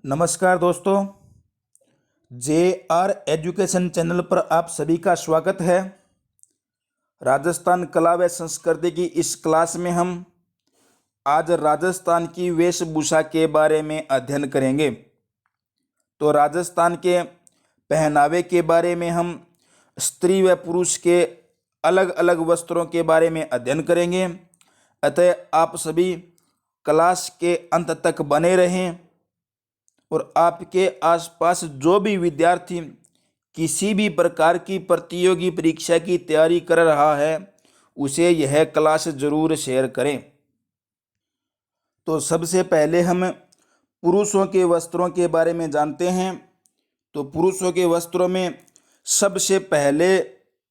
नमस्कार दोस्तों, JR education channel पर आप सभी का स्वागत है। राजस्थान कला व संस्कृति की इस क्लास में हम आज राजस्थान की वेशभूषा के बारे में अध्ययन करेंगे। तो राजस्थान के पहनावे के बारे में हम स्त्री व पुरुष के अलग अलग वस्त्रों के बारे में अध्ययन करेंगे। अतः आप सभी क्लास के अंत तक बने रहें और आपके आसपास जो भी विद्यार्थी किसी भी प्रकार की प्रतियोगी परीक्षा की तैयारी कर रहा है उसे यह क्लास जरूर शेयर करें। तो सबसे पहले हम पुरुषों के वस्त्रों के बारे में जानते हैं। तो पुरुषों के वस्त्रों में सबसे पहले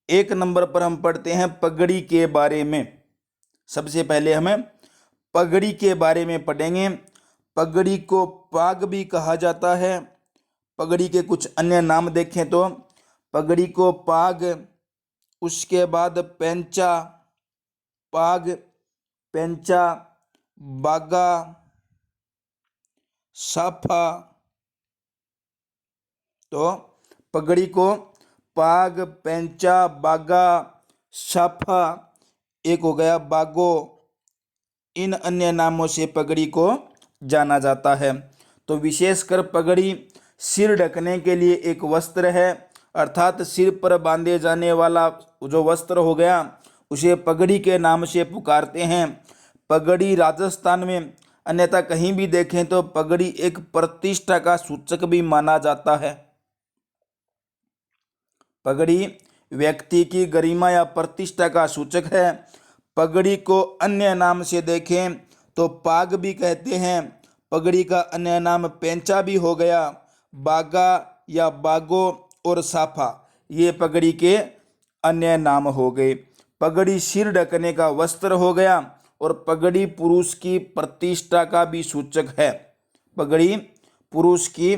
एक नंबर पर हम पढ़ते हैं पगड़ी के बारे में। सबसे पहले हमें पगड़ी के बारे में पढ़ेंगे। पगड़ी को पाग भी कहा जाता है। पगड़ी के कुछ अन्य नाम देखें तो पगड़ी को पाग, उसके बाद पेंचा, पाग, पेंचा, बागा, साफा। तो पगड़ी को पाग, पेंचा, बागा, साफा, एक हो गया बागो, इन अन्य नामों से पगड़ी को जाना जाता है। तो विशेषकर पगड़ी सिर ढकने के लिए एक वस्त्र है, अर्थात सिर पर बांधे जाने वाला जो वस्त्र हो गया उसे पगड़ी के नाम से पुकारते हैं। पगड़ी राजस्थान में अन्यथा कहीं भी देखें तो पगड़ी एक प्रतिष्ठा का सूचक भी माना जाता है। पगड़ी व्यक्ति की गरिमा या प्रतिष्ठा का सूचक है। पगड़ी को अन्य नाम से देखें तो पाग भी कहते हैं। पगड़ी का अन्य नाम पेंचा भी हो गया। बागा या बागो और साफा ये पगड़ी के अन्य नाम हो गए। पगड़ी सिर ढकने का वस्त्र हो गया और पगड़ी पुरुष की प्रतिष्ठा का भी सूचक है। पगड़ी पुरुष की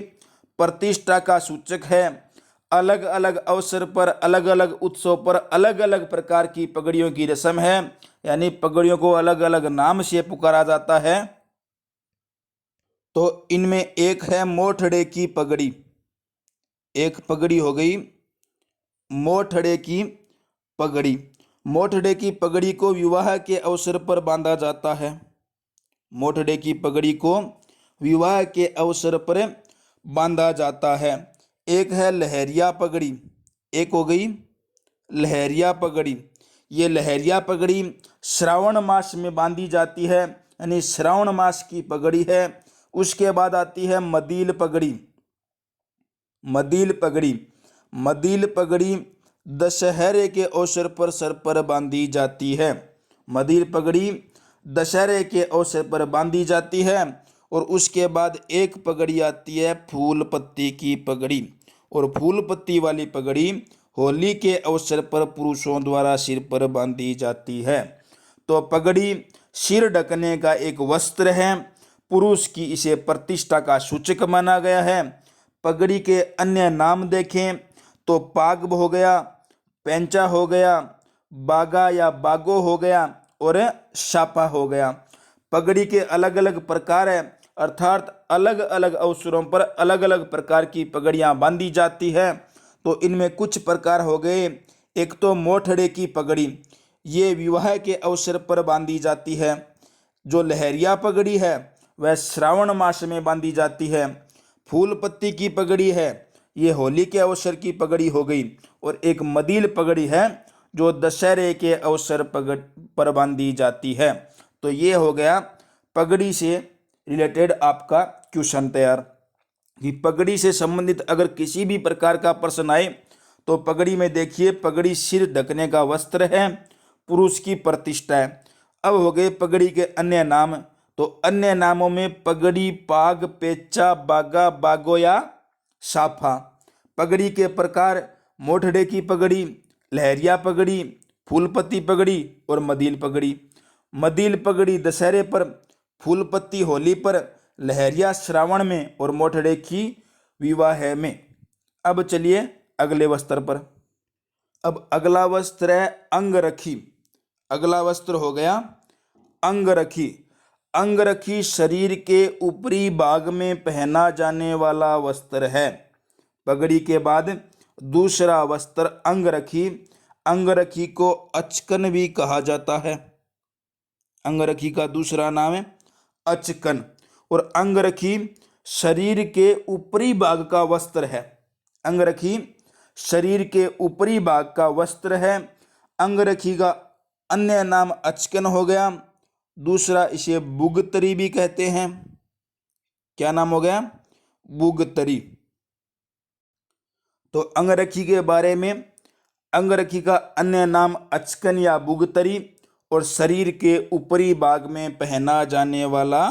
प्रतिष्ठा का सूचक है। अलग अलग अवसर पर, अलग अलग उत्सव पर अलग अलग प्रकार की पगड़ियों की रस्म है, यानी पगड़ियों को अलग अलग नाम से पुकारा जाता है। तो इनमें एक है मोठड़े की पगड़ी। एक पगड़ी हो गई मोठड़े की पगड़ी। मोठड़े की पगड़ी को विवाह के अवसर पर बांधा जाता है। मोठड़े की पगड़ी को विवाह के अवसर पर बांधा जाता है। एक है लहरिया पगड़ी। एक हो गई लहरिया पगड़ी। ये लहरिया पगड़ी श्रावण मास में बांधी जाती है, यानी श्रावण मास की पगड़ी है। उसके बाद आती है मदील पगड़ी। मदील पगड़ी, मदील पगड़ी दशहरे के अवसर पर सर पर बांधी जाती है। मदील पगड़ी दशहरे के अवसर पर बांधी जाती है। और उसके बाद एक पगड़ी आती है फूल पत्ती की पगड़ी। और फूल पत्ती वाली पगड़ी होली के अवसर पर पुरुषों द्वारा सिर पर बांधी जाती है। तो पगड़ी सिर ढकने का एक वस्त्र है। पुरुष की इसे प्रतिष्ठा का सूचक माना गया है। पगड़ी के अन्य नाम देखें तो पाग हो गया, पेंचा हो गया, बागा या बागो हो गया और सापा हो गया। पगड़ी के अलग अलग प्रकार है, अर्थात अलग अलग अवसरों पर अलग अलग प्रकार की पगड़ियां बांधी जाती है। तो इनमें कुछ प्रकार हो गए। एक तो मोठड़े की पगड़ी, ये विवाह के अवसर पर बांधी जाती है। जो लहरिया पगड़ी है वह श्रावण मास में बांधी जाती है। फूल पत्ती की पगड़ी है, ये होली के अवसर की पगड़ी हो गई। और एक मदील पगड़ी है जो दशहरे के अवसर पर बांधी जाती है। तो ये हो गया पगड़ी से रिलेटेड आपका क्वेश्चन तैयार। कि पगड़ी से संबंधित अगर किसी भी प्रकार का प्रश्न आए तो पगड़ी में देखिए, पगड़ी सिर ढकने का वस्त्र है, पुरुष की प्रतिष्ठा है। अब हो गए पगड़ी के अन्य नाम। तो अन्य नामों में पगड़ी, पाग, पेचा, बागा, बागो या साफा। पगड़ी के प्रकार मोठड़े की पगड़ी, लहरिया पगड़ी, फूलपत्ती पगड़ी और मदील पगड़ी। मदील पगड़ी दशहरे पर, फूलपत्ती होली पर, लहरिया श्रावण में और मोठड़े की विवाह में। अब चलिए अगले वस्त्र पर। अब अगला वस्त्र है अंगरखी। अगला वस्त्र हो गया अंगरखी। अंगरखी शरीर के ऊपरी भाग में पहना जाने वाला वस्त्र है। पगड़ी के बाद दूसरा वस्त्र अंगरखी। अंगरखी को अचकन भी कहा जाता है। अंगरखी का दूसरा नाम है अचकन। और अंगरखी शरीर के ऊपरी भाग का वस्त्र है। अंगरखी शरीर के ऊपरी भाग का वस्त्र है। अंगरखी का अन्य नाम अचकन हो गया। दूसरा इसे बुगतरी भी कहते हैं। क्या नाम हो गया? बुगतरी। तो अंगरखी के बारे में, अंगरखी का अन्य नाम अचकन या बुगतरी और शरीर के ऊपरी भाग में पहना जाने वाला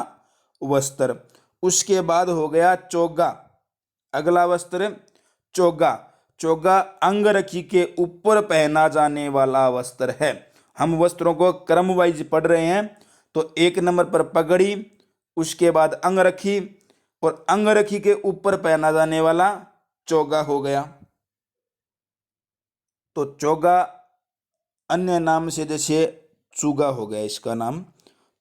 वस्त्र। उसके बाद हो गया चोगा। अगला वस्त्र चोगा। चोगा अंगरखी के ऊपर पहना जाने वाला वस्त्र है। हम वस्त्रों को क्रम वाइज पढ़ रहे हैं। तो 1 नंबर पर पगड़ी, उसके बाद अंगरखी और अंगरखी के ऊपर पहना जाने वाला चोगा हो गया। तो चोगा अन्य नाम से जैसे चूगा हो गया इसका नाम।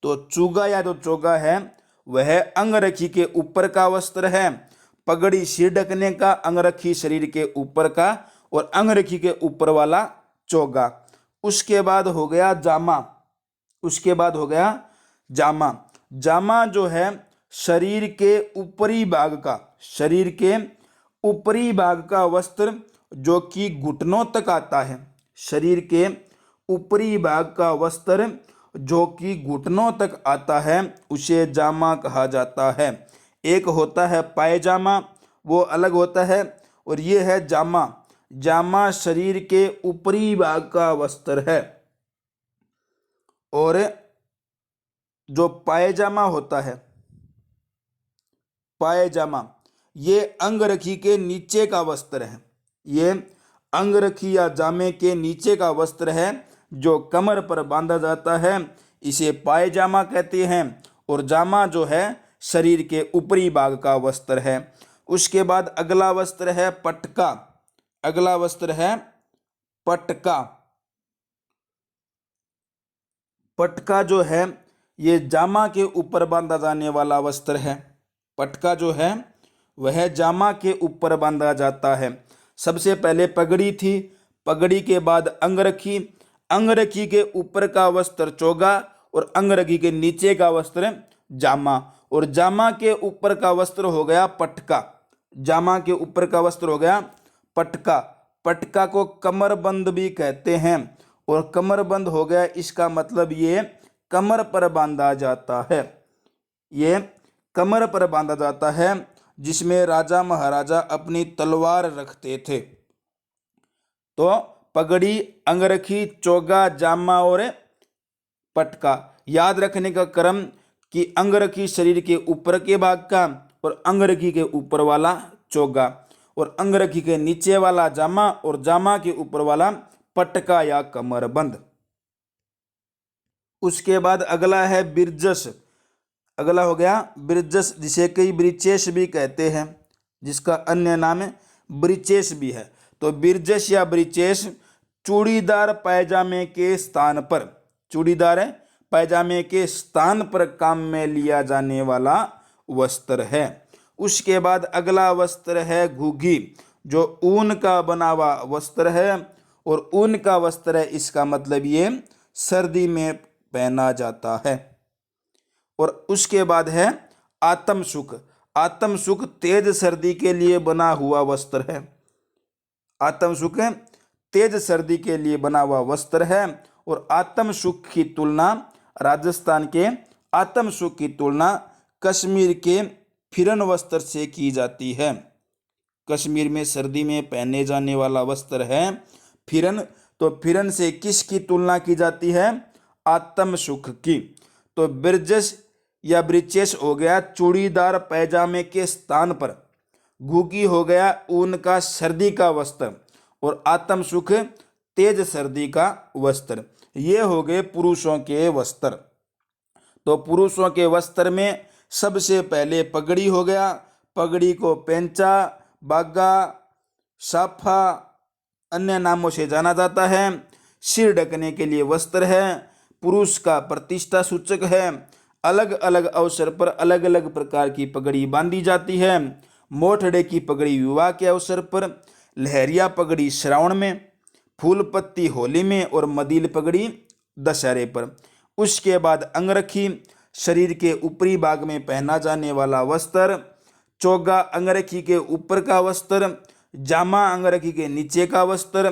तो चूगा या जो चोगा है वह अंगरखी के ऊपर का वस्त्र है। पगड़ी सिर ढकने का, अंगरखी शरीर के ऊपर का और अंगरखी के ऊपर वाला चोगा। उसके बाद हो गया जामा। उसके बाद हो गया जामा। जामा जो है शरीर के ऊपरी भाग का, शरीर के ऊपरी भाग का वस्त्र जो कि घुटनों तक आता है। शरीर के ऊपरी भाग का वस्त्र जो कि घुटनों तक आता है उसे जामा कहा जाता है। एक होता है पायजामा, वो अलग होता है, और ये है जामा। जामा शरीर के ऊपरी भाग का वस्त्र है। और जो पायजामा होता है, पायजामा, ये अंगरखी के नीचे का वस्त्र है। ये अंगरखी या जामे के नीचे का वस्त्र है जो कमर पर बांधा जाता है। इसे पायजामा कहते हैं। और जामा जो है शरीर के ऊपरी भाग का वस्त्र है। उसके बाद अगला वस्त्र है पटका। अगला वस्त्र है पटका। पटका जो है ये जामा के ऊपर बांधा जाने वाला वस्त्र है। पटका जो है वह जामा के ऊपर बांधा जाता है। सबसे पहले पगड़ी थी, पगड़ी के बाद अंगरखी, अंगरखी के ऊपर का वस्त्र चोगा और अंगरखी के नीचे का वस्त्र जामा, और जामा के ऊपर का वस्त्र हो गया पटका। जामा के ऊपर का वस्त्र हो गया पटका। पटका को कमरबंद भी कहते हैं। और कमरबंद हो गया, इसका मतलब ये कमर पर बांधा जाता है। ये कमर पर बांधा जाता है जिसमें राजा महाराजा अपनी तलवार रखते थे। तो पगड़ी, अंगरखी, चोगा, जामा और पटका। याद रखने का क्रम कि अंगरखी शरीर के ऊपर के भाग का और अंगरखी के ऊपर वाला चोगा और अंगरखी के नीचे वाला जामा और जामा के ऊपर वाला पटका या कमरबंद। उसके बाद अगला है बिरजस। अगला हो गया बिरजस, जिसे कई ब्रीचेस भी कहते हैं, जिसका अन्य नाम है ब्रीचेस भी है। तो बिरजस या ब्रीचेस चूड़ीदार पायजामे के स्थान पर, चूड़ीदार पायजामे के स्थान पर काम में लिया जाने वाला वस्त्र है। उसके बाद अगला वस्त्र है घुघी, जो ऊन का बना हुआ वस्त्र है। और ऊन का वस्त्र है, इसका मतलब ये सर्दी में पहना जाता है। और उसके बाद है आत्मसुख। आत्मसुख तेज सर्दी के लिए बना हुआ वस्त्र है। आत्मसुख तेज सर्दी के लिए बना हुआ वस्त्र है। और आत्मसुख की तुलना, राजस्थान के आत्मसुख की तुलना कश्मीर के फिरन वस्त्र से की जाती है। कश्मीर में सर्दी में पहने जाने वाला वस्त्र है फिरन। तो फिरन से किसकी तुलना की जाती है? आत्मसुख की। तो बिरजस या ब्रीचेस हो गया चूड़ीदार पैजामे के स्थान पर, घुघी हो गया ऊन का सर्दी का वस्त्र, और आत्मसुख तेज सर्दी का वस्त्र। ये हो गए पुरुषों के वस्त्र। तो पुरुषों के वस्त्र में सबसे पहले पगड़ी हो गया। पगड़ी को पेंचा, बागा, साफा अन्य नामों से जाना जाता है। सिर ढकने के लिए वस्त्र है, पुरुष का प्रतिष्ठा सूचक है। अलग अलग अवसर पर अलग अलग प्रकार की पगड़ी बांधी जाती है। मोठड़े की पगड़ी विवाह के अवसर पर, लहरिया पगड़ी श्रावण में, फूल पत्ती होली में और मदील पगड़ी दशहरे पर। उसके बाद अंगरखी, शरीर के ऊपरी भाग में पहना जाने वाला वस्त्र। चोगा अंगरखी के ऊपर का वस्त्र, जामा अंगरखी के नीचे का वस्त्र।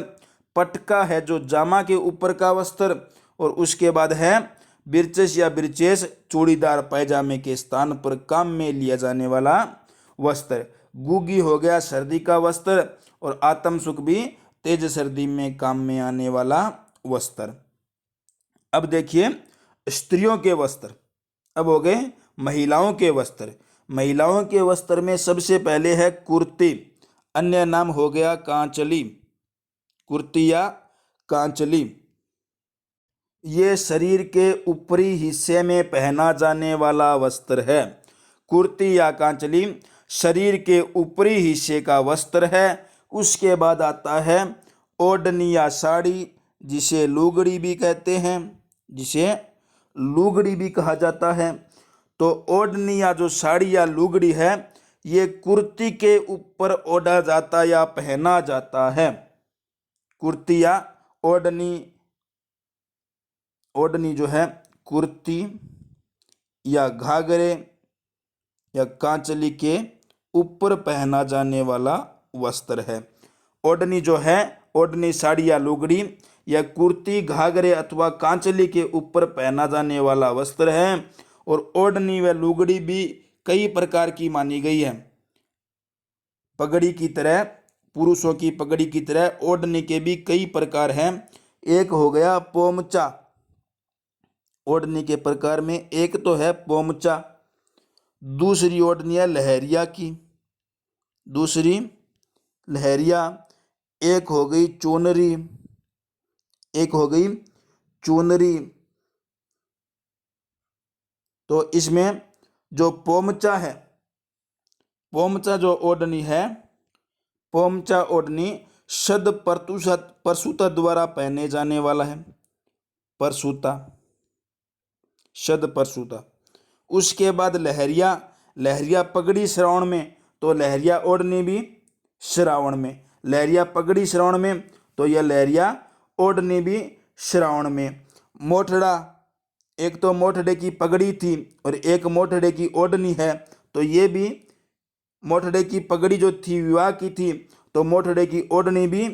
पटका है जो जामा के ऊपर का वस्त्र। और उसके बाद है बिरचेस या बिरचेस, चूड़ीदार पायजामे के स्थान पर काम में लिया जाने वाला वस्त्र। गुगी हो गया सर्दी का वस्त्र, और आत्म सुख भी तेज सर्दी में काम में आने वाला वस्त्र। अब देखिए स्त्रियों के वस्त्र। अब हो गए महिलाओं के वस्त्र। महिलाओं के वस्त्र में सबसे पहले है कुर्ती, अन्य नाम हो गया कांचली, कुर्ती या कांचली। ये शरीर के ऊपरी हिस्से में पहना जाने वाला वस्त्र है। कुर्ती या कांचली शरीर के ऊपरी हिस्से का वस्त्र है। उसके बाद आता है ओढ़नी या साड़ी, जिसे लुगड़ी भी कहते हैं, जिसे लुगड़ी भी कहा जाता है। तो ओढ़नी या जो साड़ी या लुगड़ी है, ये कुर्ती के ऊपर ओढ़ा जाता या पहना जाता है। कुर्ती या ओढ़नी, ओढ़नी जो है कुर्ती या घाघरे या कांचली के ऊपर पहना जाने वाला वस्त्र है। ओढ़नी जो है, ओढ़नी साड़ी या लुगड़ी या कुर्ती, घाघरे अथवा कांचली के ऊपर पहना जाने वाला वस्त्र है। और ओढ़नी व लुगड़ी भी कई प्रकार की मानी गई है। पगड़ी की तरह, पुरुषों की पगड़ी की तरह ओढ़नी के भी कई प्रकार हैं। एक हो गया पोमचा। ओढ़नी के प्रकार में एक तो है पोमचा, दूसरी ओढ़नी है लहरिया की, दूसरी लहरिया। एक हो गई चुनरी, एक हो गई चुनरी। तो इसमें जो पोमचा है, पोमचा जो ओढ़नी है, पोमचा ओढ़नी शत परसूता द्वारा पहने जाने वाला है, परसूता, शत परसूता। उसके बाद लहरिया, लहरिया पगड़ी श्रावण में, तो लहरिया ओढ़नी भी श्रावण में, लहरिया पगड़ी श्रावण में, तो यह लहरिया ओढ़नी भी श्रावण में। मोठड़ा, एक तो मोठड़े की पगड़ी थी और एक मोठड़े की ओढ़नी है, तो ये भी मोठड़े की पगड़ी जो थी विवाह की थी, तो मोठड़े की ओढ़नी भी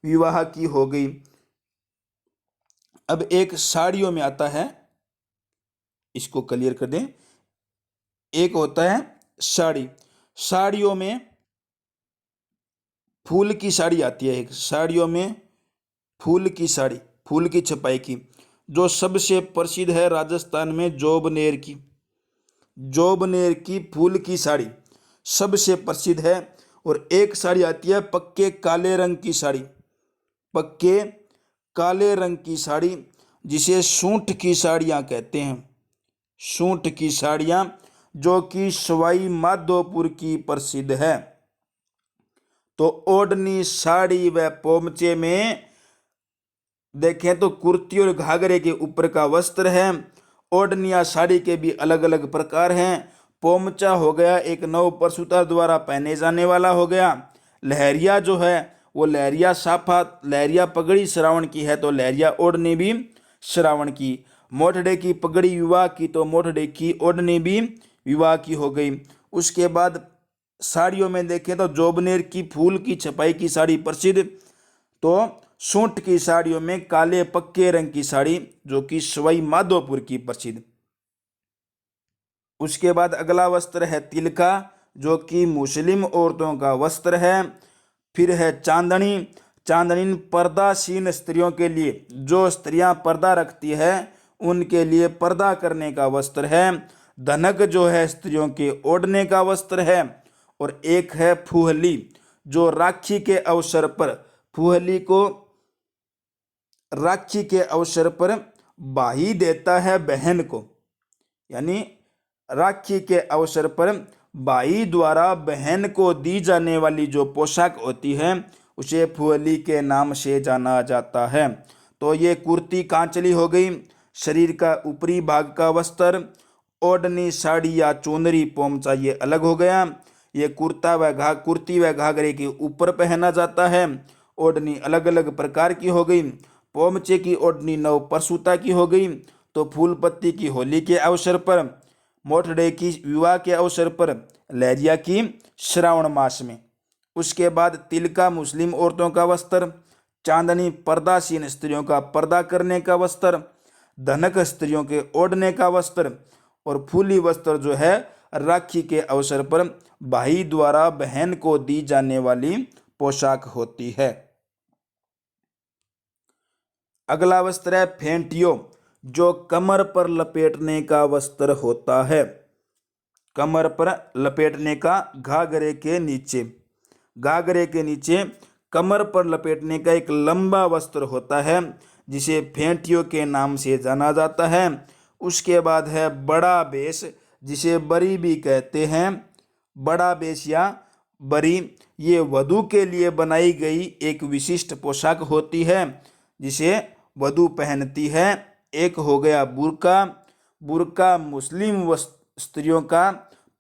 विवाह की हो गई। अब एक साड़ियों में आता है, इसको क्लियर कर दें। एक होता है साड़ी, साड़ियों में फूल की साड़ी आती है। एक साड़ियों में फूल की साड़ी, फूल की छपाई की, जो सबसे प्रसिद्ध है राजस्थान में जोबनेर की, जोबनेर की फूल की साड़ी सबसे प्रसिद्ध है। और एक साड़ी आती है पक्के काले रंग की साड़ी, पक्के काले रंग की साड़ी, जिसे सूंठ की साड़ियाँ कहते हैं, सूंठ की साड़ियाँ, जो कि सवाई माधोपुर की प्रसिद्ध है। तो ओढ़नी, साड़ी व पोमचे में देखें तो कुर्ती और घाघरे के ऊपर का वस्त्र है। ओढ़नी या साड़ी के भी अलग अलग प्रकार हैं। पोमचा हो गया एक नव परसूता द्वारा पहने जाने वाला हो गया। लहरिया जो है वो लहरिया साफा, लहरिया पगड़ी श्रावण की है, तो लहरिया ओढ़नी भी श्रावण की। मोठड़े की पगड़ी विवाह की, तो मोठड़े की ओढ़नी भी विवाह की हो गई। उसके बाद साड़ियों में देखें तो जोबनेर की फूल की छपाई की साड़ी प्रसिद्ध, तो सूंठ की साड़ियों में काले पक्के रंग की साड़ी, जो कि सवाई माधोपुर की प्रसिद्ध। उसके बाद अगला वस्त्र है तिलका, जो कि मुस्लिम औरतों का वस्त्र है। फिर है चांदनी, चांदनी पर्दासीन स्त्रियों के लिए, जो स्त्रियां पर्दा रखती है उनके लिए पर्दा करने का वस्त्र है। धनक जो है स्त्रियों के ओढ़ने का वस्त्र है। और एक है फुहली, जो राखी के अवसर पर, फुहली को राखी के अवसर पर भाई देता है बहन को, यानी राखी के अवसर पर भाई द्वारा बहन को दी जाने वाली जो पोशाक होती है उसे फुहली के नाम से जाना जाता है। तो ये कुर्ती कांचली हो गई, शरीर का ऊपरी भाग का वस्त्र। ओढ़नी, साड़ी या चुनरी, पोमचा ये अलग हो गया। ये कुर्ती व घाघरे के ऊपर पहना जाता है। ओढ़नी अलग अलग प्रकार की हो गई। पोमचे की ओढ़नी नव परसूता की हो गई। तो फूल पत्ती की होली के अवसर पर, मोठड़े की विवाह के अवसर पर, लहरिया की श्रावण मास में। उसके बाद तिलका मुस्लिम औरतों का वस्त्र, चांदनी पर्दासीन स्त्रियों का पर्दा करने का वस्त्र, धनक स्त्रियों के ओढ़ने का वस्त्र, और फूली वस्त्र जो है राखी के अवसर पर भाई द्वारा बहन को दी जाने वाली पोशाक होती है। अगला वस्त्र है फेंटियो, जो कमर पर लपेटने का वस्त्र होता है। कमर पर लपेटने का, घाघरे के नीचे कमर पर लपेटने का एक लंबा वस्त्र होता है, जिसे फेंटियो के नाम से जाना जाता है। उसके बाद है बड़ा बेस, जिसे बरी भी कहते हैं। बड़ा बेस या बरी ये वधू के लिए बनाई गई एक विशिष्ट पोशाक होती है, जिसे वधू पहनती है। एक हो गया बुर्का। बुर्का मुस्लिम स्त्रियों का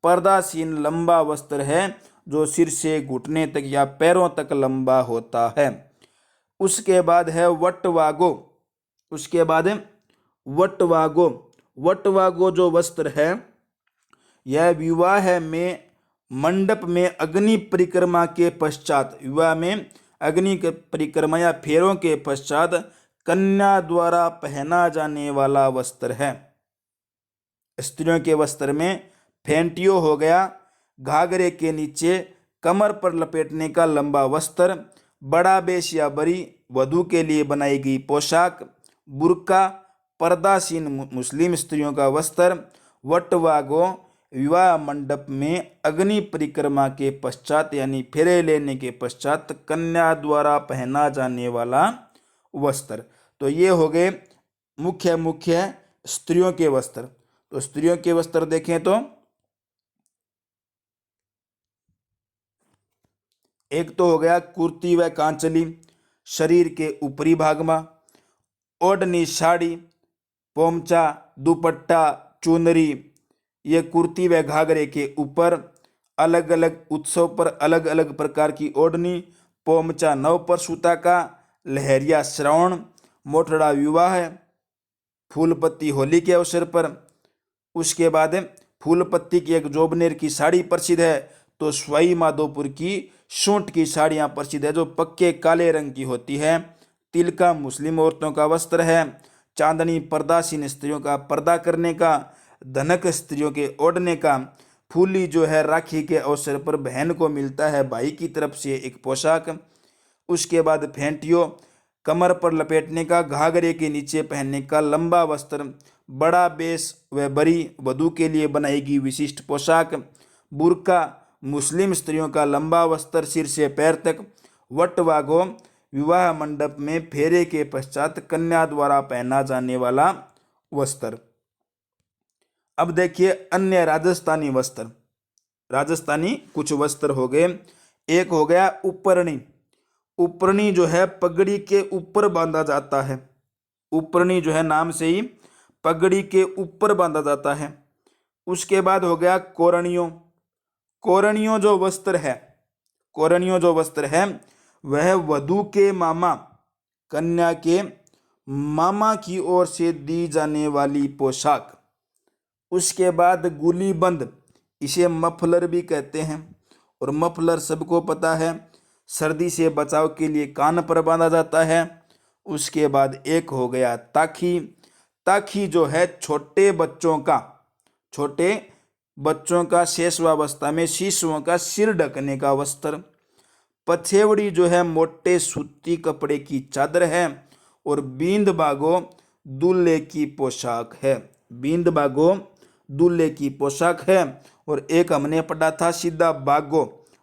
पर्दासीन लंबा वस्त्र है, जो सिर से घुटने तक या पैरों तक लंबा होता है। उसके बाद है वटवागो। वटवागो जो वस्त्र है, यह विवाह में मंडप में अग्नि परिक्रमा के पश्चात, विवाह में अग्नि परिक्रमा या फेरों के पश्चात कन्या द्वारा पहना जाने वाला वस्त्र है। स्त्रियों के वस्त्र में फेंटियो हो गया, घाघरे के नीचे कमर पर लपेटने का लंबा वस्त्र, बड़ा बेश या बरी वधू के लिए बनाई गई पोशाक, बुर्का पर्दासीन मुस्लिम स्त्रियों का वस्त्र, वटवागो विवाह मंडप में अग्नि परिक्रमा के पश्चात यानी फेरे लेने के पश्चात कन्या द्वारा पहना जाने वाला वस्त्र। तो ये हो गए मुख्य स्त्रियों के वस्त्र। तो स्त्रियों के वस्त्र देखें तो एक तो हो गया कुर्ती व कांचली, शरीर के ऊपरी भाग में, ओढ़नी, साड़ी, पोमचा, दुपट्टा, चुनरी, ये कुर्ती व घाघरे के ऊपर। अलग अलग उत्सव पर अलग अलग प्रकार की ओढ़नी, पोमचा नव परसूता का, लहरिया श्रावण, मोठड़ा विवाह, फूल पत्ती होली के अवसर पर। उसके बाद फूल पत्ती की एक जोबनेर की साड़ी प्रसिद्ध है, तो सवाई माधोपुर की सूट की साड़ियाँ प्रसिद्ध है, जो पक्के काले रंग की होती है। तिलका मुस्लिम औरतों का वस्त्र है। चांदनी पर्दासीन स्त्रियों का पर्दा करने का, धनक स्त्रियों के ओढ़ने का, फूली जो है राखी के अवसर पर बहन को मिलता है भाई की तरफ से एक पोशाक। उसके बाद फेंटियो, कमर पर लपेटने का, घाघरे के नीचे पहनने का लंबा वस्त्र, बड़ा बेस व बरी वधू के लिए बनाई गई विशिष्ट पोशाक, बुर्का मुस्लिम स्त्रियों का लंबा वस्त्र सिर से पैर तक, वटवागो विवाह मंडप में फेरे के पश्चात कन्या द्वारा पहना जाने वाला वस्त्र। अब देखिए अन्य राजस्थानी वस्त्र। राजस्थानी कुछ वस्त्र हो गए। एक हो गया उपरणी। उपरणी जो है पगड़ी के ऊपर बांधा जाता है। उपरणी जो है नाम से ही पगड़ी के ऊपर बांधा जाता है। उसके बाद हो गया कोरणियों। कोरणियों जो वस्त्र है वह वधू के मामा, कन्या के मामा की ओर से दी जाने वाली पोशाक। उसके बाद गुलीबंद, इसे मफलर भी कहते हैं, और मफलर सबको पता है सर्दी से बचाव के लिए कान पर बांधा जाता है। उसके बाद एक हो गया ताखी। ताखी जो है छोटे बच्चों का शेषवावस्था में शिशुओं का सिर ढकने का वस्त्र। पछेवड़ी जो है मोटे सूती कपड़े की चादर है, और बींद बागो दूल्हे की पोशाक है। बींद बागो दूल्हे की पोशाक है। और एक हमने पढ़ा था सीधा बागो।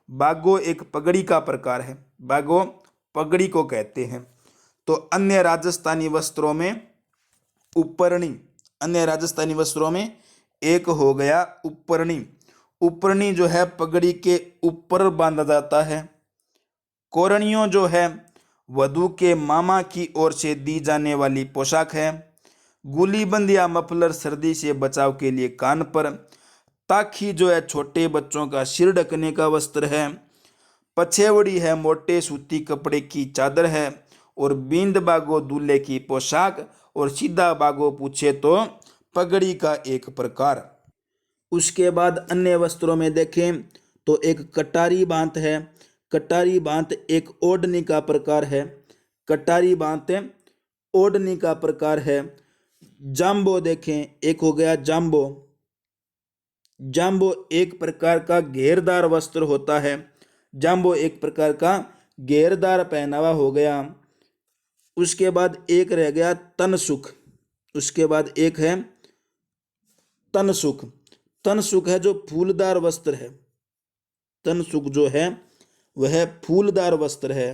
बागो एक पगड़ी का प्रकार है। बागो पगड़ी को कहते हैं। तो अन्य राजस्थानी वस्त्रों में एक हो गया उपरणी। उपरणी जो है पगड़ी के ऊपर बांधा जाता है। कोरणियों जो है वधू के मामा की ओर से दी जाने वाली पोशाक है। गुलीबंद या मफलर सर्दी से बचाव के लिए कान पर। ताखी जो है छोटे बच्चों का सिर ढकने का वस्त्र है। पछेवड़ी है मोटे सूती कपड़े की चादर है। और बींद बागो दूल्हे की पोशाक। और सीधा बागो पूछे तो पगड़ी का एक प्रकार। उसके बाद अन्य वस्त्रों में देखें तो एक कटारी बांत है। कटारी बांत एक ओढ़नी का प्रकार है। कटारी बांत ओढ़नी का प्रकार है। जाम्बो देखें, एक हो गया जाम्बो। जाम्बो एक प्रकार का घेरदार वस्त्र होता है। जाम्बो एक प्रकार का घेरदार पहनावा हो गया। उसके बाद एक रह गया तनसुख। उसके बाद एक है तनसुख। तनसुख है जो फूलदार वस्त्र है। तनसुख जो है वह फूलदार वस्त्र है।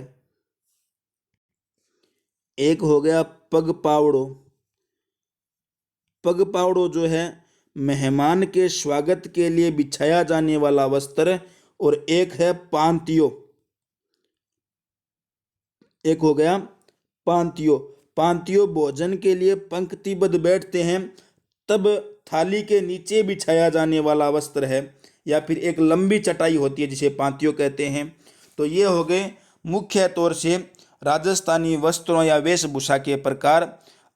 एक हो गया पग पावड़ो। पग पावड़ो जो है मेहमान के स्वागत के लिए बिछाया जाने वाला वस्त्र। और एक है पांतियो। एक हो गया पांतियो। पांतियो भोजन के लिए पंक्तिबद्ध बैठते हैं तब थाली के नीचे बिछाया जाने वाला वस्त्र है, या फिर एक लंबी चटाई होती है जिसे पांतियो कहते हैं। तो ये हो गए मुख्य तौर से राजस्थानी वस्त्रों या वेशभूषा के प्रकार।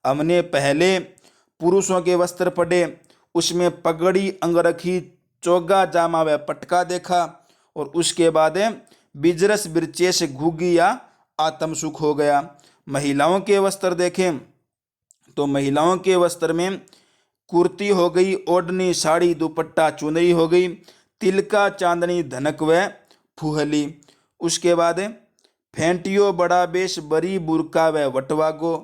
हमने पहले पुरुषों के वस्त्र पढ़े, उसमें पगड़ी, अंगरखी, चोगा, जामा व पटका देखा। और उसके बाद बिजरस, बिरचेस, घुगी या आत्मसुख हो गया। महिलाओं के वस्त्र देखें तो महिलाओं के वस्त्र में कुर्ती हो गई, ओढ़नी, साड़ी, दुपट्टा, चुनरी हो गई, तिलका, चांदनी, धनक व फुहली। उसके बाद फेंटियो, बड़ा बेश, बरी, बुरका व वटवागो।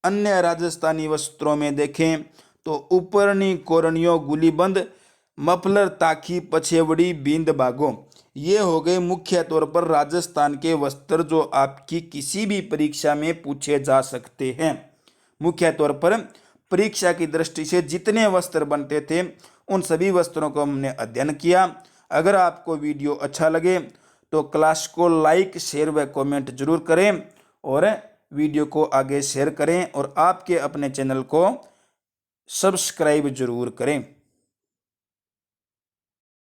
अन्य राजस्थानी वस्त्रों में देखें तो उपरनी, कोरनियो, गुलीबंद, मफलर, ताखी, पछेवड़ी, बींद बागो। ये हो गए मुख्य तौर पर राजस्थान के वस्त्र जो आपकी किसी भी परीक्षा में पूछे जा सकते हैं। मुख्य तौर पर परीक्षा की दृष्टि से जितने वस्त्र बनते थे उन सभी वस्त्रों को हमने अध्ययन किया। अगर आपको वीडियो अच्छा लगे तो क्लास को लाइक, शेयर व कमेंट जरूर करें और वीडियो को आगे शेयर करें और आपके अपने चैनल को सब्सक्राइब जरूर करें।